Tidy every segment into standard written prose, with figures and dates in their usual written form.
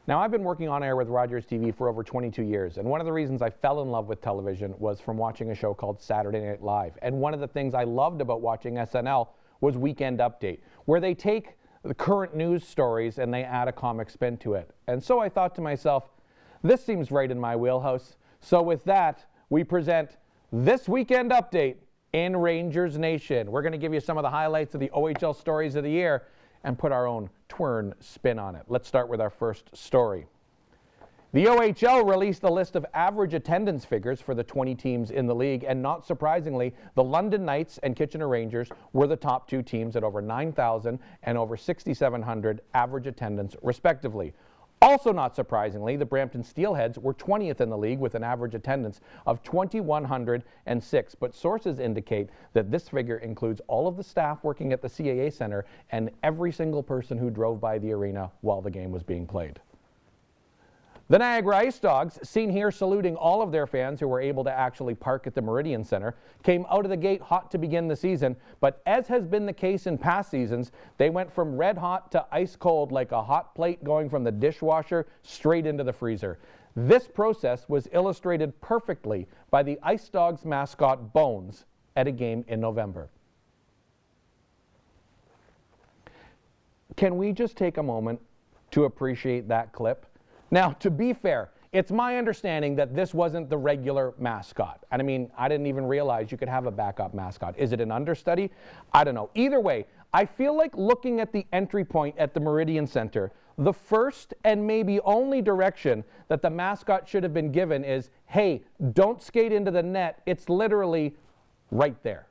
Now, I've been working on air with Rogers TV for over 22 years, and one of the reasons I fell in love with television was from watching a show called Saturday Night Live. And one of the things I loved about watching SNL was Weekend Update, where they take the current news stories and they add a comic spin to it. And so I thought to myself, this seems right in my wheelhouse. So with that, we present this Weekend Update in Rangers Nation. We're going to give you some of the highlights of the OHL stories of the year and put our own twern spin on it. Let's start with our first story. The OHL released a list of average attendance figures for the 20 teams in the league, and not surprisingly, the London Knights and Kitchener Rangers were the top two teams at over 9,000 and over 6,700 average attendance, respectively. Also not surprisingly, the Brampton Steelheads were 20th in the league with an average attendance of 2,106, but sources indicate that this figure includes all of the staff working at the CAA Center and every single person who drove by the arena while the game was being played. The Niagara Ice Dogs, seen here saluting all of their fans who were able to actually park at the Meridian Center, came out of the gate hot to begin the season, but as has been the case in past seasons, they went from red hot to ice cold like a hot plate going from the dishwasher straight into the freezer. This process was illustrated perfectly by the Ice Dogs mascot Bones at a game in November. Can we just take a moment to appreciate that clip? Now, to be fair, it's my understanding that this wasn't the regular mascot. And I mean, I didn't even realize you could have a backup mascot. Is it an understudy? I don't know. Either way, I feel like looking at the entry point at the Meridian Center, the first and maybe only direction that the mascot should have been given is, hey, don't skate into the net. It's literally right there.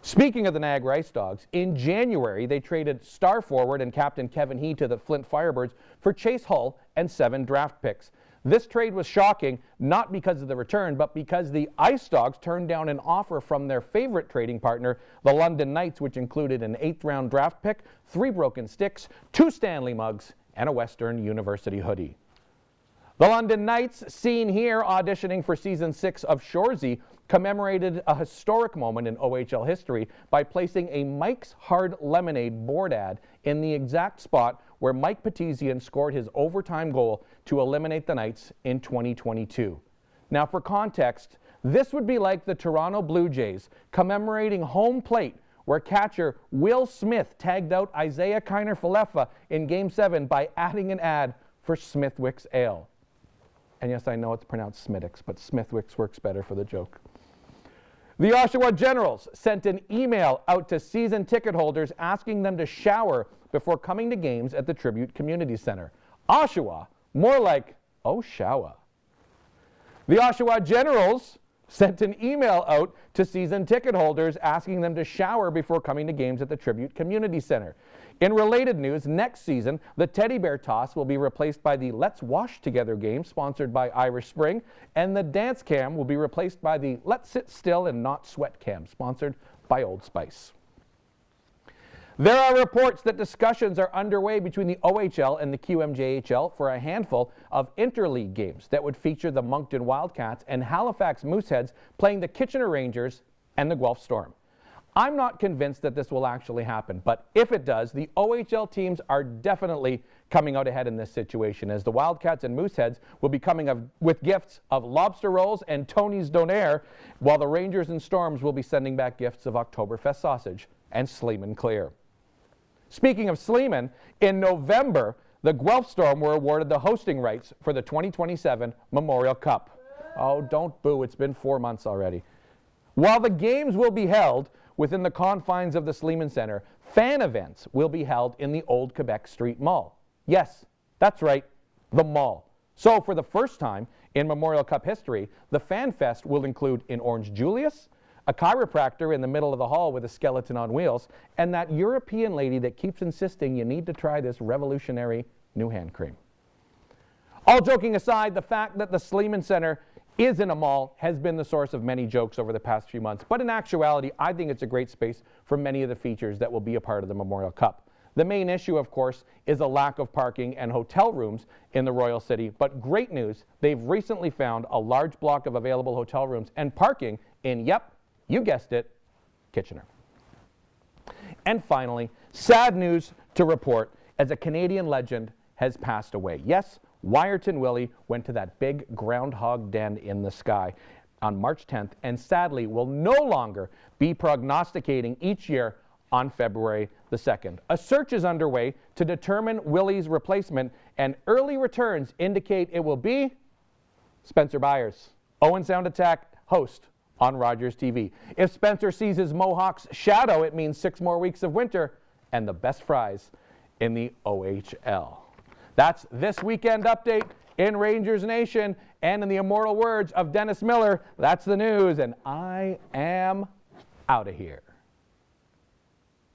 Speaking of the Niagara Ice Dogs, in January, they traded star forward and captain Kevin He to the Flint Firebirds for Chase Hull and 7 draft picks. This trade was shocking, not because of the return, but because the Ice Dogs turned down an offer from their favorite trading partner, the London Knights, which included an 8th-round draft pick, 3 broken sticks, 2 Stanley mugs, and a Western University hoodie. The London Knights, seen here auditioning for Season 6 of Shoresy, commemorated a historic moment in OHL history by placing a Mike's Hard Lemonade board ad in the exact spot where Mike Petizian scored his overtime goal to eliminate the Knights in 2022. Now, for context, this would be like the Toronto Blue Jays commemorating home plate, where catcher Will Smith tagged out Isaiah Kiner-Falefa in Game 7 by adding an ad for Smithwick's Ale. And yes, I know it's pronounced Smithwick's, but Smithwick's works better for the joke. The Oshawa Generals sent an email out to season ticket holders asking them to shower before coming to games at the Tribute Community Center. Oshawa, more like Oshawa. The Oshawa Generals sent an email out to season ticket holders asking them to shower before coming to games at the Tribute Community Center. In related news, next season, the Teddy Bear Toss will be replaced by the Let's Wash Together game, sponsored by Irish Spring, and the Dance Cam will be replaced by the Let's Sit Still and Not Sweat Cam, sponsored by Old Spice. There are reports that discussions are underway between the OHL and the QMJHL for a handful of interleague games that would feature the Moncton Wildcats and Halifax Mooseheads playing the Kitchener Rangers and the Guelph Storm. I'm not convinced that this will actually happen, but if it does, the OHL teams are definitely coming out ahead in this situation, as the Wildcats and Mooseheads will be coming with gifts of lobster rolls and Tony's Donair, while the Rangers and Storms will be sending back gifts of Oktoberfest sausage and Sleeman Clear. Speaking of Sleeman, in November, the Guelph Storm were awarded the hosting rights for the 2027 Memorial Cup. Oh, don't boo, it's been 4 months already. While the games will be held within the confines of the Sleeman Center, fan events will be held in the Old Quebec Street Mall. Yes, that's right, the mall. So for the first time in Memorial Cup history, the Fan Fest will include an Orange Julius, a chiropractor in the middle of the hall with a skeleton on wheels, and that European lady that keeps insisting you need to try this revolutionary new hand cream. All joking aside, the fact that the Sleeman Center is in a mall has been the source of many jokes over the past few months, but in actuality, I think it's a great space for many of the features that will be a part of the Memorial Cup. The main issue, of course, is a lack of parking and hotel rooms in the Royal City, but great news, they've recently found a large block of available hotel rooms and parking in, yep, you guessed it, Kitchener. And finally, sad news to report as a Canadian legend has passed away. Yes, Wiarton Willie went to that big groundhog den in the sky on March 10th and sadly will no longer be prognosticating each year on February the 2nd. A search is underway to determine Willie's replacement, and early returns indicate it will be Spencer Byers, Owen Sound Attack host on Rogers TV. If Spencer sees his Mohawks shadow, it means 6 more weeks of winter and the best fries in the OHL. That's this weekend update in Rangers Nation, and in the immortal words of Dennis Miller, that's the news, and I am out of here.